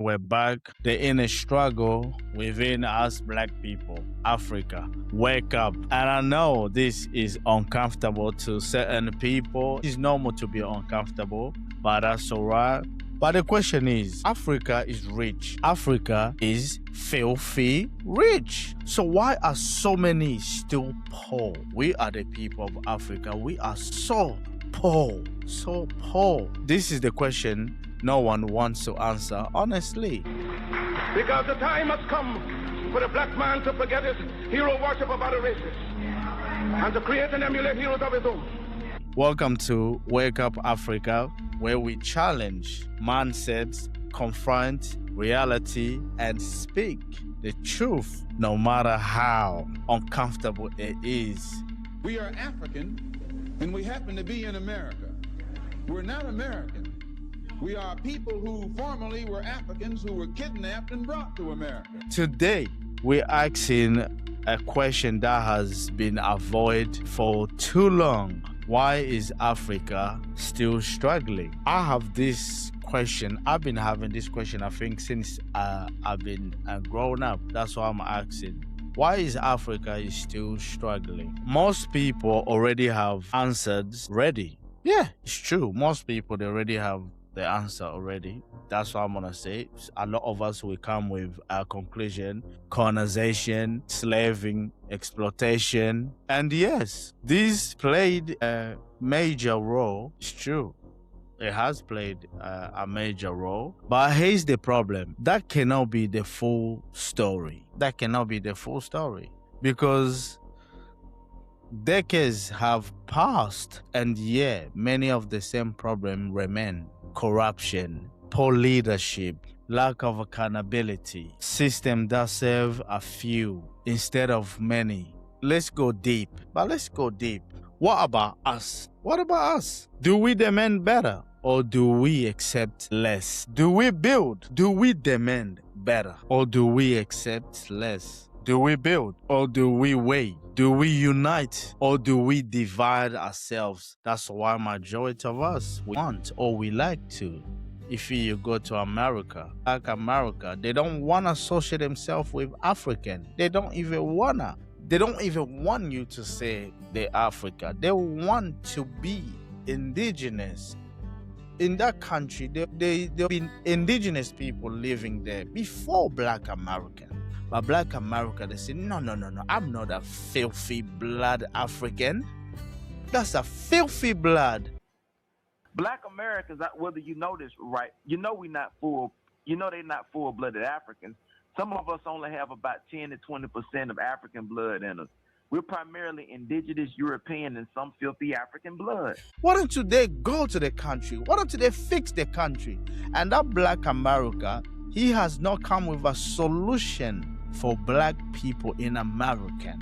We're back. The inner struggle within us black people, Africa. Wake up. And I know this is uncomfortable to certain people. It's normal to be uncomfortable, but that's all right. But the question is, Africa is rich. Africa is filthy rich. So why are so many still poor? We are the people of Africa. We are so poor. So poor. This is the question no one wants to answer, honestly. Because the time has come for the black man to forget his hero worship of other races and to create and emulate heroes of his own. Welcome to Wake Up Africa, where we challenge mindsets, confront reality, and speak the truth, no matter how uncomfortable it is. We are African, and we happen to be in America. We're not American. We are people who formerly were Africans who were kidnapped and brought to America. Today, we're asking a question that has been avoided for too long. Why is Africa still struggling? I have this question. I've been having this question, I think, since I've been grown up. That's why I'm asking. Why is Africa still struggling? Most people already have answers ready. Yeah, it's true. Most people, they already have the answer already. That's what I'm gonna say. A lot of us will come with a conclusion: colonization, slaving, exploitation. And yes, this played a major role. It's true. It has played a major role. But here's the problem. That cannot be the full story. That cannot be the full story. Because decades have passed, and yeah, many of the same problems remain. Corruption, poor leadership, lack of accountability, system that serve a few instead of many. Let's go deep. What about us? What about us? Do we demand better, or do we accept less? Do we build? Do we demand better, or do we accept less? Do we build, or do we wait? Do we unite, or do we divide ourselves? That's why majority of us want, or we like to. If you go to America, like America, they don't want to associate themselves with African. They don't even want you to say they're Africa. They want to be indigenous. In that country, there been indigenous people living there before black American. But black America, they say, no, I'm not a filthy blood African. That's a filthy blood. Black Americans, whether you know this right, they're not full-blooded Africans. Some of us only have about 10 to 20% of African blood in us. We're primarily indigenous European and some filthy African blood. Why don't they go to the country? Why don't they fix the country? And that black America, he has not come with a solution for black people in America.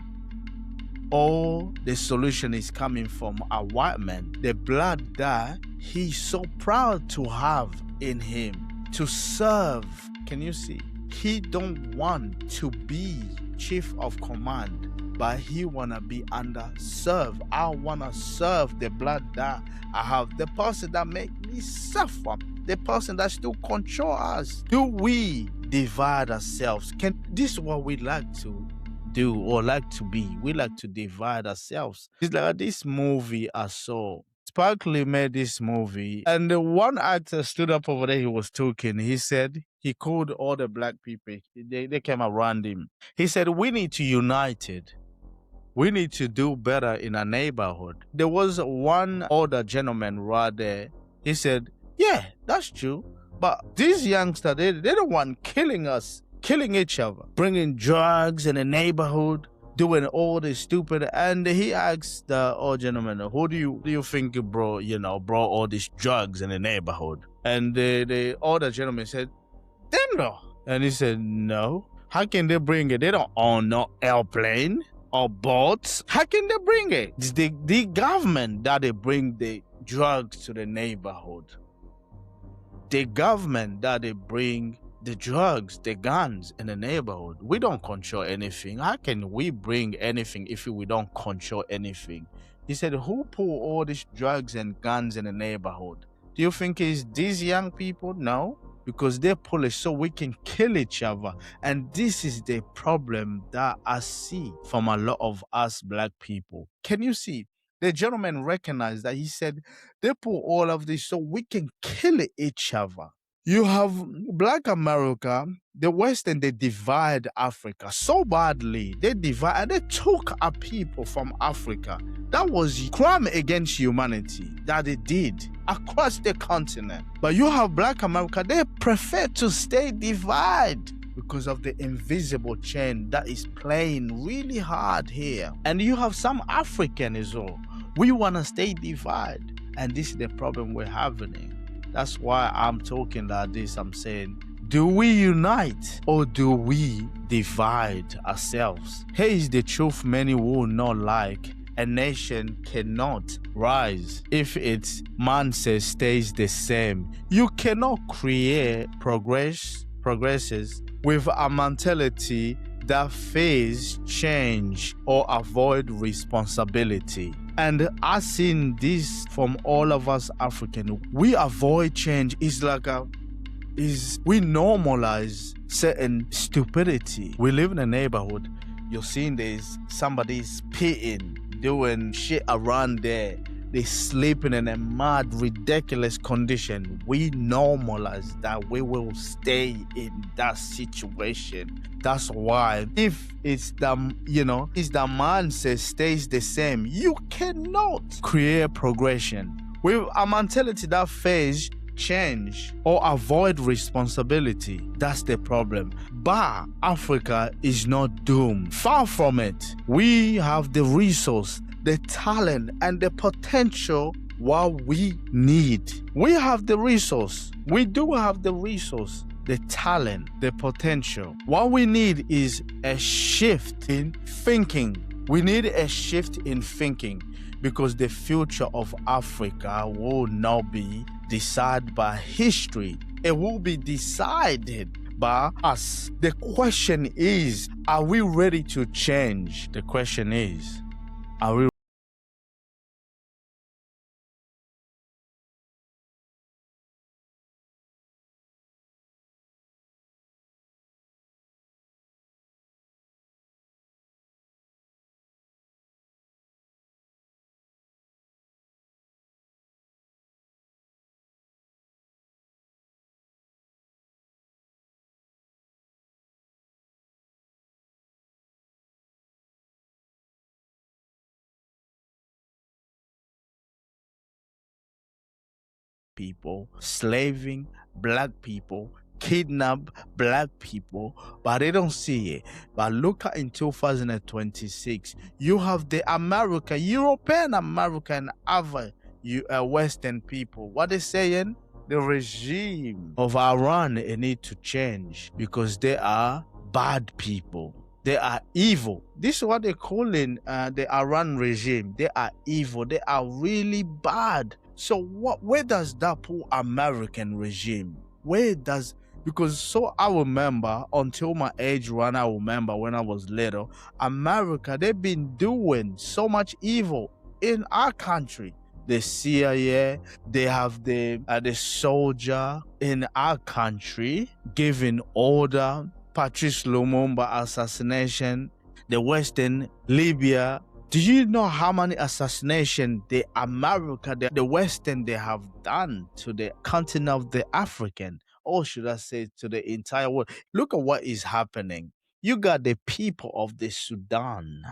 All the solution is coming from a white man. The blood that he's so proud to have in him to serve. Can you see? He don't want to be chief of command, but he wanna be under serve. I wanna serve the blood that I have. The person that make me suffer. The person that still control us. Do we divide ourselves? This is what we like to do or like to be. We like to divide ourselves. It's like this movie I saw. Spike Lee made this movie, and the one actor stood up over there. He was talking. He said he called all the black people. They came around him. He said, "We need to unite it. We need to do better in our neighborhood." There was one older gentleman right there. He said, "Yeah, that's true. But these youngsters, they don't want killing us, killing each other, bringing drugs in the neighborhood, doing all this stupid." And he asked the old gentleman, "Who do you think brought all these drugs in the neighborhood?" And the older gentleman said, "Them though." And he said, "No. How can they bring it? They don't own no airplane or boats. How can they bring it? It's the government that they bring the drugs to the neighborhood. The government that they bring the drugs, the guns in the neighborhood. We don't control anything. How can we bring anything if we don't control anything?" He said, "Who put all these drugs and guns in the neighborhood? Do you think it's these young people? No. because they're Polish, so we can kill each other. And this is the problem that I see from a lot of us black people. Can you see? The gentleman recognized that. He said they put all of this so we can kill each other. You have Black America, the West, and they divide Africa so badly. They divide and they took our people from Africa. That was crime against humanity that they did across the continent. But you have Black America, they prefer to stay divided because of the invisible chain that is playing really hard here. And you have some African as well. We want to stay divided. And this is the problem we're having. That's why I'm talking like this. I'm saying, do we unite or do we divide ourselves? Here is the truth many will not like. A nation cannot rise if its mindset stays the same. You cannot create progresses with a mentality that fears change or avoid responsibility. And I've seen this from all of us African. We avoid change. It's like we normalize certain stupidity. We live in a neighborhood. You're seeing there's somebody spitting, doing shit around there. They sleeping in a mad, ridiculous condition. We normalize that. We will stay in that situation. That's why if it's the mindset stays the same, you cannot create progression. With a mentality that fears change or avoid responsibility, that's the problem. But Africa is not doomed. Far from it. We have the resource, the talent, and the potential what we need. We have the resource. We do have the resource, the talent, the potential. What we need is a shift in thinking. We need a shift in thinking because the future of Africa will not be decided by history. It will be decided by us. The question is, are we ready to change? The question is, are we people slaving black people, kidnap black people, but they don't see it. But look at in 2026, you have the European America, and other Western people. What they saying? The regime of Iran, it need to change because they are bad people. They are evil. This is what they calling the Iran regime. They are evil. They are really bad. So where does that put American regime? Because so I remember until my age run, I remember when I was little, America, they've been doing so much evil in our country. The CIA, they have the soldier in our country giving order, Patrice Lumumba assassination, the Western Libya. Do you know how many assassinations the Western, they have done to the continent of the African, or should I say to the entire world? Look at what is happening. You got the people of the Sudan,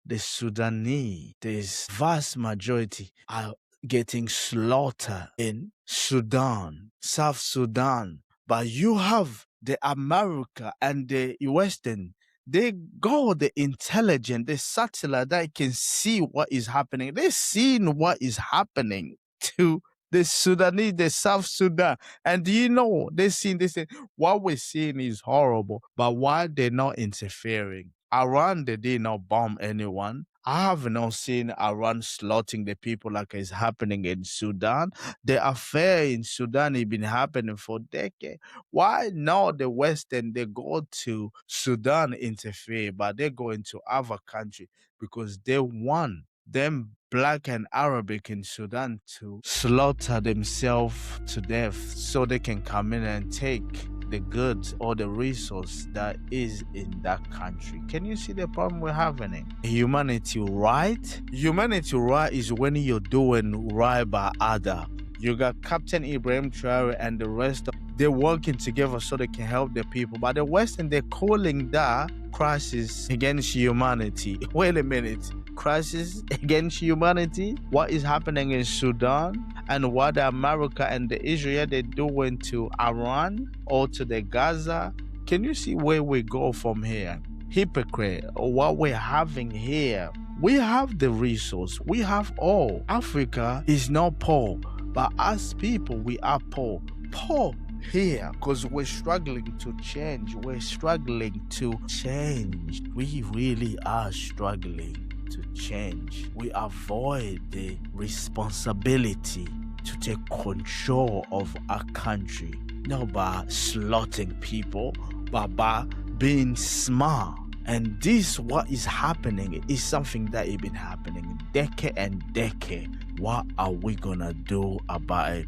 the Sudanese, this vast majority are getting slaughtered in Sudan, South Sudan. But you have the America and the Western, they got the intelligent, the satellite that can see what is happening. They're seeing what is happening to the Sudanese, the South Sudan. And do you know, they say, what we're seeing is horrible, but why they're not interfering? Iran, they did not bomb anyone. I have not seen Iran slaughtering the people like it's happening in Sudan. The affair in Sudan has been happening for decades. Why not the Western, they go to Sudan interfere, but they go into other country because they want them Black and Arabic in Sudan to slaughter themselves to death so they can come in and take the goods or the resource that is in that country. Can you see the problem we're having? Humanity right? Humanity right is when you're doing right by other. You got Captain Ibrahim Traore and the rest of they're working together so they can help the people. But the Western, they're calling that crisis against humanity. Wait a minute. Crisis against humanity? What is happening in Sudan? And what America and the Israel they're doing to Iran or to the Gaza? Can you see where we go from here? Hypocrite, or what we're having here. We have the resource. We have all. Africa is not poor, but as people, we are poor. Poor here because we're struggling to change. We're struggling to change. We really are struggling to change. We avoid the responsibility to take control of our country, not by slaughtering people, but by being smart. And this, what is happening, is something that has been happening decade and decade. What are we gonna do about it?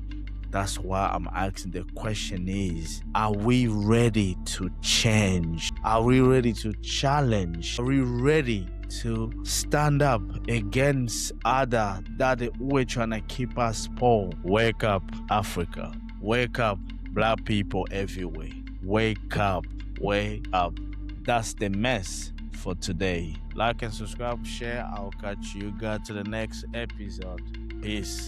That's why I'm asking the question is, are we ready to change? Are we ready to challenge? Are we ready to stand up against other that we're trying to keep us poor? Wake up, Africa. Wake up, black people everywhere. Wake up, wake up. That's the mess for today. Like and subscribe, share. I'll catch you guys to the next episode. Peace.